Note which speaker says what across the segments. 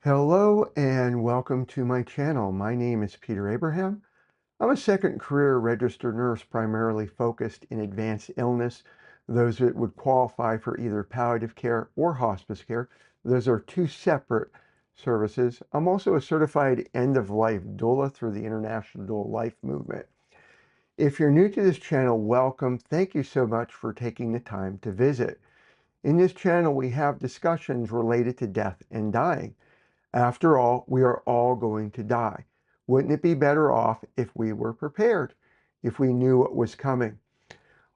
Speaker 1: Hello and welcome to my channel. My name is Peter Abraham. I'm a second career registered nurse primarily focused in advanced illness, those that would qualify for either palliative care or hospice care. Those are two separate services. I'm also a certified end-of-life doula through the International Doula Life Movement. If you're new to this channel, welcome. Thank you so much for taking the time to visit. In this channel, we have discussions related to death and dying. After all, we are all going to die. Wouldn't it be better off if we were prepared, if we knew what was coming?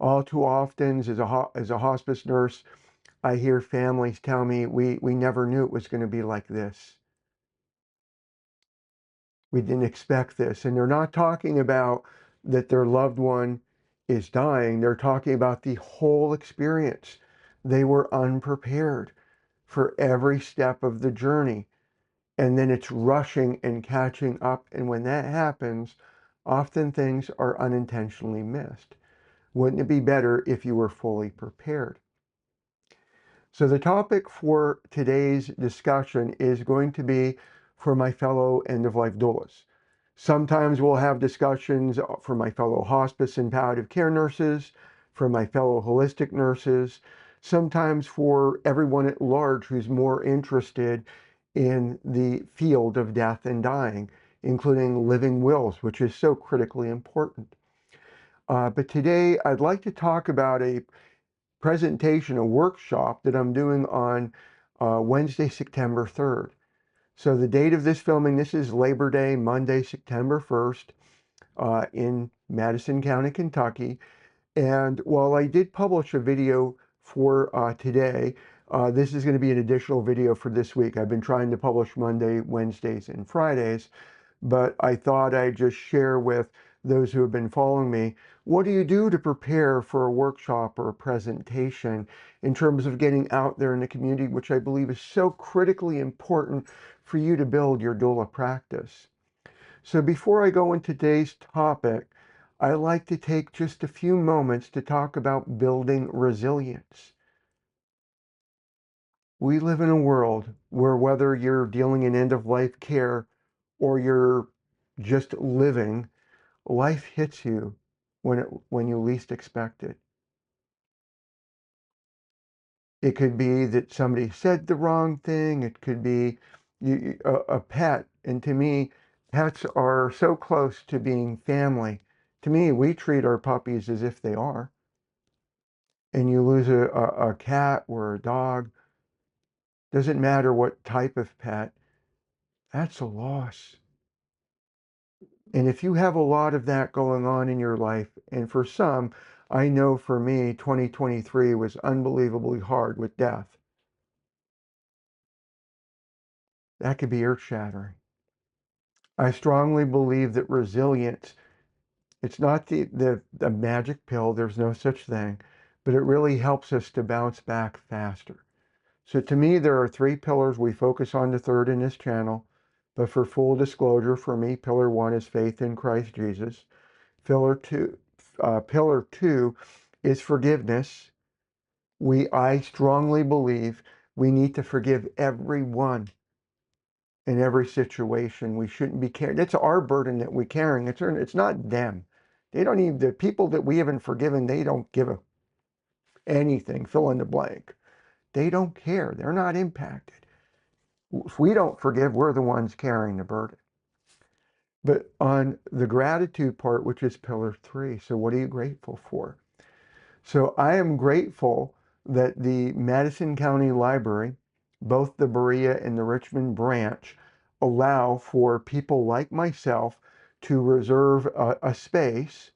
Speaker 1: All too often, as a hospice nurse, I hear families tell me, we never knew it was going to be like this. We didn't expect this. And they're not talking about that their loved one is dying. They're talking about the whole experience. They were unprepared for every step of the journey. And then it's rushing and catching up. And when that happens, often things are unintentionally missed. Wouldn't it be better if you were fully prepared? So the topic for today's discussion is going to be for my fellow end-of-life doulas. Sometimes we'll have discussions for my fellow hospice and palliative care nurses, for my fellow holistic nurses, sometimes for everyone at large who's more interested in the field of death and dying, including living wills, which is so critically important. But today I'd like to talk about a presentation, a workshop that I'm doing on Wednesday, September 3rd. So the date of this filming, this is Labor Day, Monday, September 1st, in Madison County, Kentucky. And while I did publish a video for today, this is going to be an additional video for this week. I've been trying to publish Monday, Wednesdays, and Fridays, but I thought I'd just share with those who have been following me, what do you do to prepare for a workshop or a presentation in terms of getting out there in the community, which I believe is so critically important for you to build your doula practice. So before I go into today's topic, I like to take just a few moments to talk about building resilience. We live in a world where whether you're dealing in end-of-life care or you're just living, life hits you when you least expect it. It could be that somebody said the wrong thing. It could be a pet. And to me, pets are so close to being family. To me, we treat our puppies as if they are. And you lose a cat or a dog, doesn't matter what type of pet, that's a loss. And if you have a lot of that going on in your life, and for some, I know for me, 2023 was unbelievably hard with death. That could be earth-shattering. I strongly believe that resilience, it's not the magic pill, there's no such thing, but it really helps us to bounce back faster. So to me, there are three pillars. We focus on the third in this channel, but for full disclosure, for me, pillar one is faith in Christ Jesus. Pillar two is forgiveness. I strongly believe we need to forgive everyone in every situation. We shouldn't be carrying. It's our burden that we're carrying. It's not them. They don't even, the people that we haven't forgiven, they don't give anything, fill in the blank. They don't care. They're not impacted. If we don't forgive, we're the ones carrying the burden. But on the gratitude part, which is pillar three, so what are you grateful for? So I am grateful that the Madison County Library, both the Berea and the Richmond branch, allow for people like myself to reserve a space.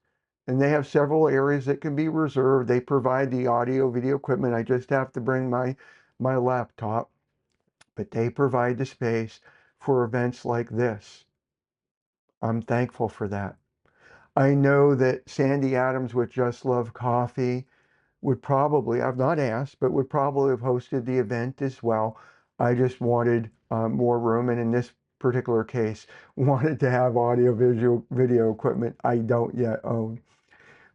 Speaker 1: And they have several areas that can be reserved. They provide the audio, video equipment. I just have to bring my laptop. But they provide the space for events like this. I'm thankful for that. I know that Sandy Adams with Just Love Coffee would probably, I've not asked, but would probably have hosted the event as well. I just wanted more room, and in this particular case, wanted to have audio video equipment I don't yet own.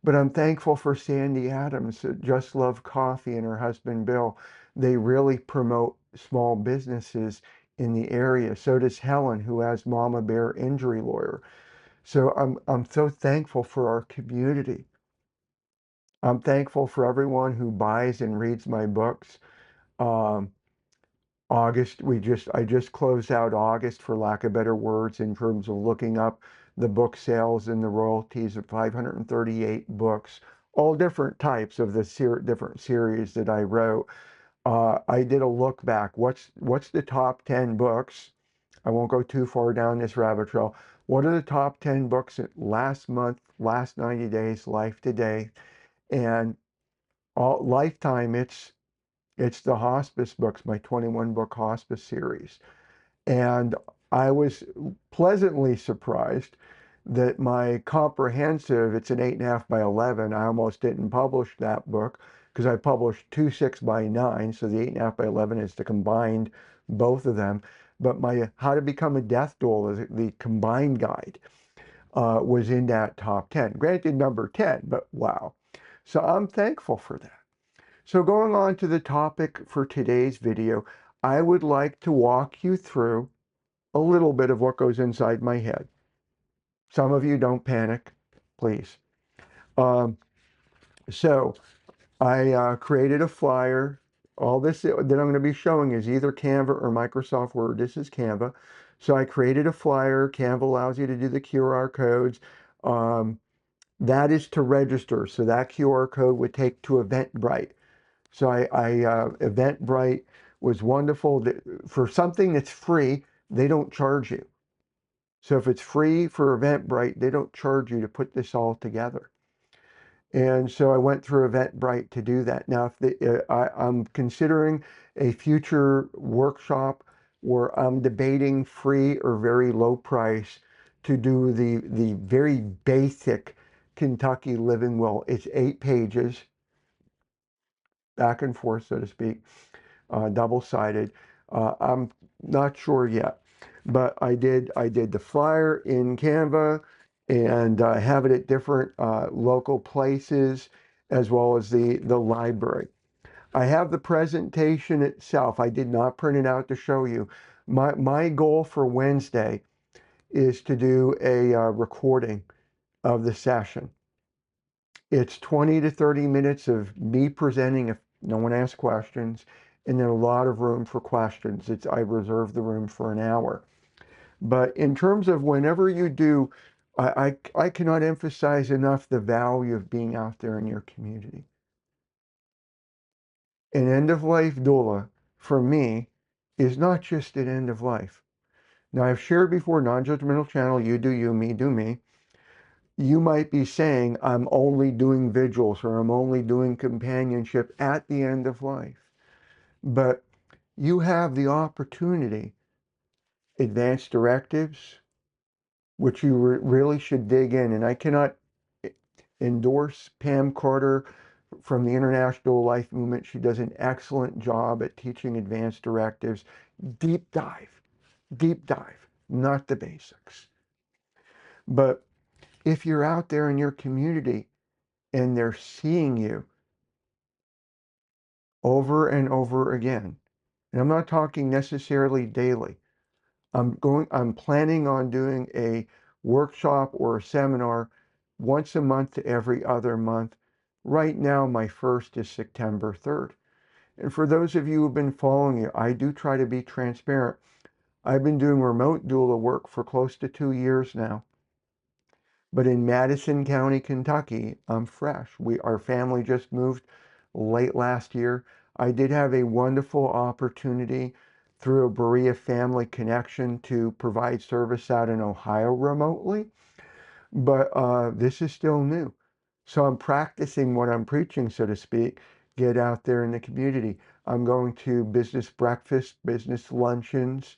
Speaker 1: But I'm thankful for Sandy Adams, Just Love Coffee, and her husband Bill. They really promote small businesses in the area. So does Helen, who has Mama Bear Injury Lawyer. So I'm so thankful for our community. I'm thankful for everyone who buys and reads my books. Um, I just closed out August, for lack of better words, in terms of looking up the book sales and the royalties of 538 books, all different types of the different series that I wrote. I did a look back. What's the top 10 books? I won't go too far down this rabbit trail. What are the top 10 books last month, last 90 days, life today, and all lifetime? It's the hospice books, my 21 book hospice series. And I was pleasantly surprised that my comprehensive, it's an 8.5 by 11. I almost didn't publish that book because I published two 6 by 9. So the 8.5 by 11 is the combined both of them. But my How to Become a Death Doula, the combined guide, was in that top 10. Granted, number 10, but wow. So I'm thankful for that. So going on to the topic for today's video, I would like to walk you through a little bit of what goes inside my head. Some of you don't panic, please. Um, so I created a flyer. All this that I'm going to be showing is either Canva or Microsoft Word. This is Canva. So I created a flyer. Canva allows you to do the QR codes. Um, that is to register. So that QR code would take to Eventbrite. So Eventbrite was wonderful. For something that's free, they don't charge you. So if it's free for Eventbrite, they don't charge you to put this all together. And so I went through Eventbrite to do that. Now, I'm considering a future workshop where I'm debating free or very low price to do the very basic Kentucky living will. It's 8 pages, back and forth, so to speak, double-sided. I'm not sure yet, but I did the flyer in Canva and have it at different local places, as well as the library. I have the presentation itself. I did not print it out to show you. My goal for Wednesday is to do a recording of the session. It's 20 to 30 minutes of me presenting if no one asks questions, and then a lot of room for questions. I reserve the room for an hour. But in terms of whenever you do, I cannot emphasize enough the value of being out there in your community. An end-of-life doula, for me, is not just an end of life. Now, I've shared before, non-judgmental channel, you do you, me do me. You might be saying, I'm only doing vigils or I'm only doing companionship at the end of life. But you have the opportunity, advanced directives, which you really should dig in. And I cannot endorse Pam Carter from the International Life Movement. She does an excellent job at teaching advanced directives. Deep dive, not the basics. But if you're out there in your community and they're seeing you over and over again, and I'm not talking necessarily daily, I'm planning on doing a workshop or a seminar once a month to every other month. Right now, my first is September 3rd. And for those of you who've been following it, I do try to be transparent. I've been doing remote doula work for close to 2 years now. But in Madison County, Kentucky, I'm fresh. Our family just moved late last year. I did have a wonderful opportunity through a Berea family connection to provide service out in Ohio remotely, but this is still new. So I'm practicing what I'm preaching, so to speak, get out there in the community. I'm going to business breakfast, business luncheons,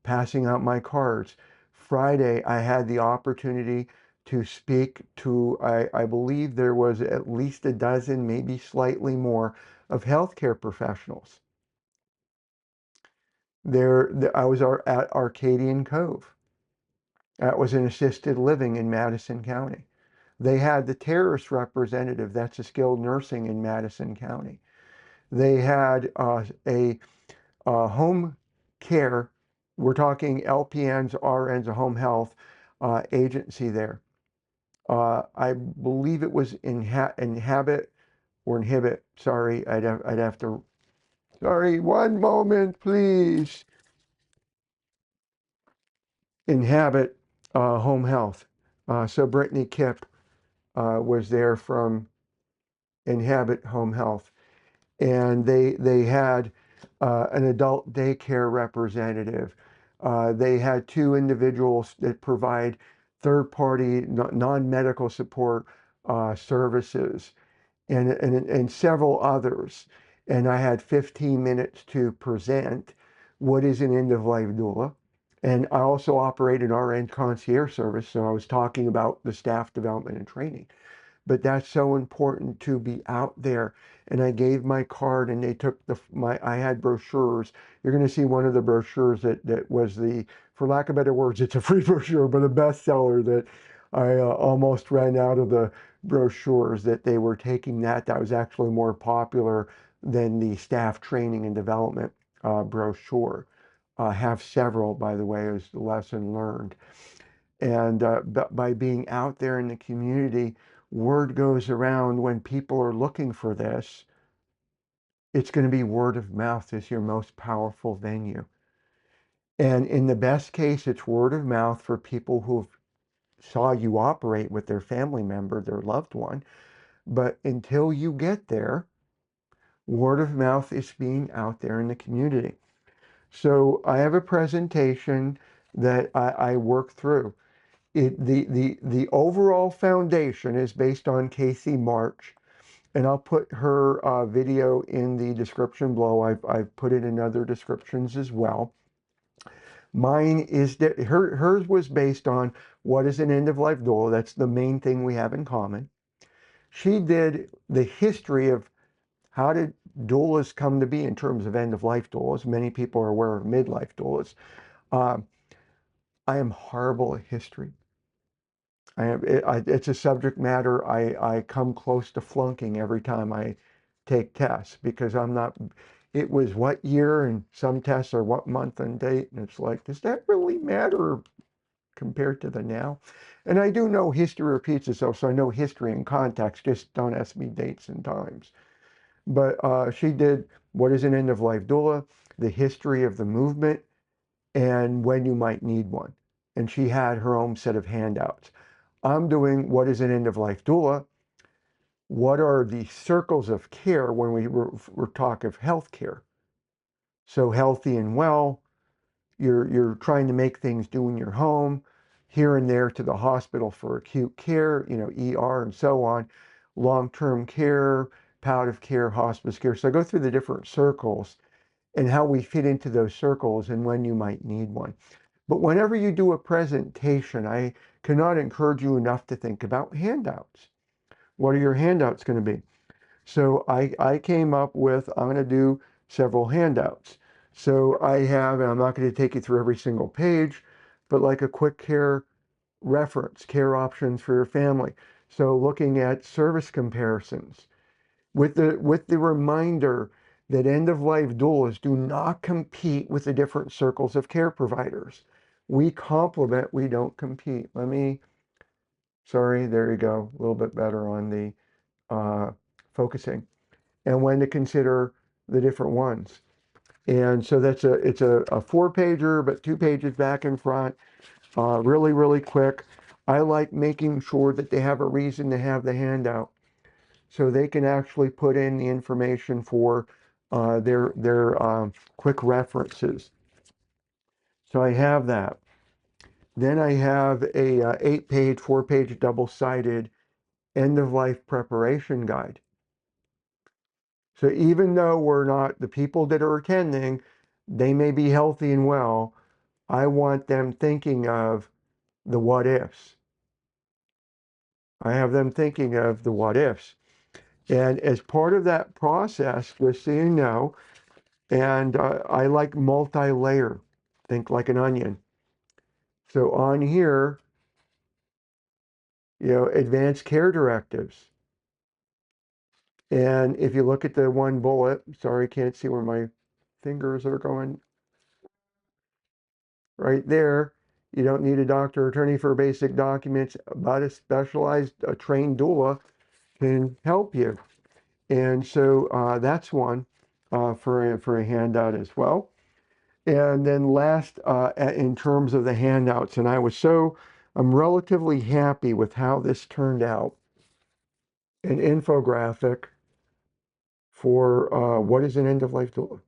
Speaker 1: passing out my cards. Friday, I had the opportunity to speak to, I believe there was at least a dozen, maybe slightly more, of healthcare professionals. I was at Arcadian Cove. That was an assisted living in Madison County. They had the terrorist representative, that's a skilled nursing in Madison County. They had a home care we're talking LPNs, RNs, a home health agency there. I believe it was Inhabit or Inhibit. Sorry, I'd have to. Sorry, one moment, please. Inhabit Home Health. So Brittany Kipp was there from Inhabit Home Health, and they had an adult daycare representative. They had two individuals that provide third-party non-medical support services, and several others. And I had 15 minutes to present what is an end-of-life doula. And I also operate an RN concierge service, so I was talking about the staff development and training. But that's so important to be out there. And I gave my card, and they took I had brochures. You're going to see one of the brochures that was for lack of better words, it's a free brochure, but a bestseller that I almost ran out of the brochures, that they were taking that was actually more popular than the staff training and development brochure. Have several, by the way, as the lesson learned. And by being out there in the community, word goes around when people are looking for this. It's going to be word of mouth is your most powerful venue. And in the best case, it's word of mouth for people who saw you operate with their family member, their loved one. But until you get there, word of mouth is being out there in the community. So I have a presentation that I work through. The overall foundation is based on Casey March, and I'll put her video in the description below. I've put it in other descriptions as well. Mine is that hers was based on what is an end-of-life doula. That's the main thing we have in common. She did the history of how did doulas come to be in terms of end-of-life doulas. Many people are aware of midlife doulas. Uh, I am horrible at history. It's a subject matter I come close to flunking every time I take tests, because I'm not, it was what year, and some tests are what month and date, and it's like, does that really matter compared to the now? And I do know history repeats itself, so I know history and context, just don't ask me dates and times. But she did what is an end-of-life doula, the history of the movement, and when you might need one. And she had her own set of handouts. I'm doing what is an end-of-life doula. What are the circles of care when we're talk of health care? So healthy and well, you're trying to make things do in your home, here and there to the hospital for acute care, ER and so on, long-term care, palliative care, hospice care. So I go through the different circles and how we fit into those circles and when you might need one. But whenever you do a presentation, I cannot encourage you enough to think about handouts. What are your handouts going to be? So I came up with, I'm going to do several handouts. So I have, and I'm not going to take you through every single page, but like a quick care reference, care options for your family. So looking at service comparisons with the reminder that end-of-life doulas do not compete with the different circles of care providers. We complement, we don't compete. Sorry, there you go, a little bit better on the focusing, and when to consider the different ones. And so it's a 4-pager, but 2 pages back and front, really, really quick. I like making sure that they have a reason to have the handout, so they can actually put in the information for their quick references. So I have that. Then I have a 8-page, 4-page double-sided end-of-life preparation guide. So even though we're not, the people that are attending, they may be healthy and well, I want them thinking of the what ifs. I have them thinking of the what ifs. And as part of that process, just so you know, and I like multi-layer, think like an onion. So on here, advanced care directives. And if you look at the one bullet, sorry, can't see where my fingers are going. right there. You don't need a doctor or attorney for basic documents, but a specialized, trained doula can help you. And so that's one for a handout as well. And then last, in terms of the handouts, and I'm relatively happy with how this turned out. An infographic for what is an end of life doula.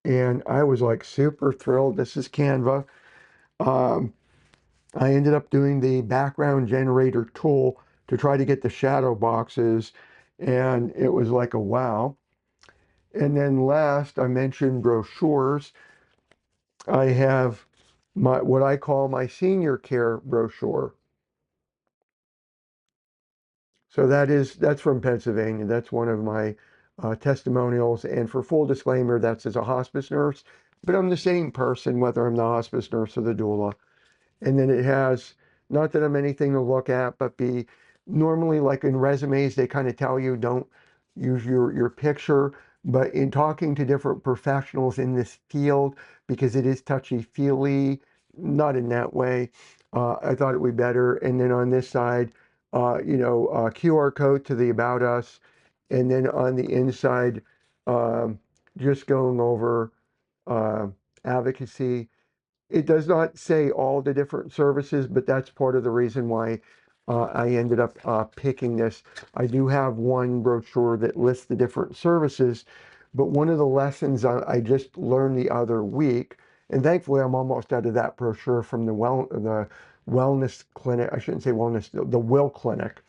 Speaker 1: And I was like super thrilled. This is Canva. Um, I ended up doing the background generator tool to try to get the shadow boxes, and it was like a wow. And then last, I mentioned brochures. I have what I call my senior care brochure. So that's from Pennsylvania. That's one of my testimonials. And for full disclaimer, that's as a hospice nurse, but I'm the same person whether I'm the hospice nurse or the doula. And then it has, not that I'm anything to look at, but be normally like in resumes, they kind of tell you don't use your picture. But in talking to different professionals in this field, because it is touchy-feely, not in that way, I thought it would be better. And then on this side, QR code to the About Us. And then on the inside, um, just going over uh, advocacy. It does not say all the different services, but that's part of the reason why I ended up picking this. I do have one brochure that lists the different services, but one of the lessons I just learned the other week, and thankfully I'm almost out of that brochure from the wellness clinic. I shouldn't say wellness, the Will Clinic,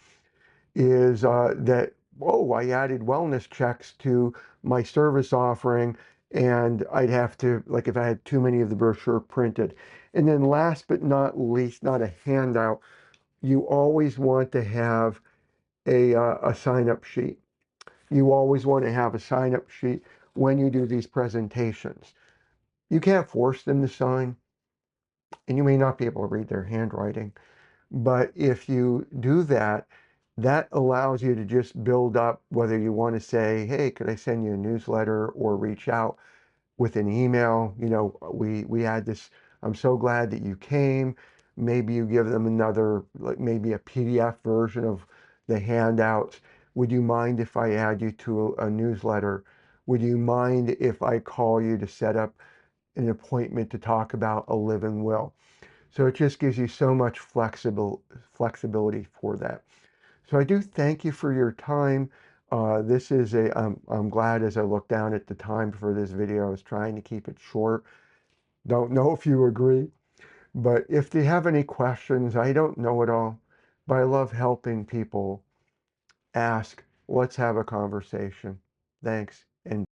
Speaker 1: is that, whoa, I added wellness checks to my service offering, and I'd have to, like, if I had too many of the brochure printed. And then last but not least, not a handout, you always want to have a sign-up sheet. You always want to have a sign-up sheet when you do these presentations. You can't force them to sign, and you may not be able to read their handwriting. But if you do that, that allows you to just build up, whether you want to say, hey, could I send you a newsletter, or reach out with an email? We had this, I'm so glad that you came. Maybe you give them another, like maybe a PDF version of the handouts. Would you mind if I add you to a newsletter? Would you mind if I call you to set up an appointment to talk about a living will? So it just gives you so much flexibility for that. So I do thank you for your time. I'm glad as I look down at the time for this video, I was trying to keep it short. Don't know if you agree, but if you have any questions, I don't know it all, but I love helping people ask. Let's have a conversation. Thanks. And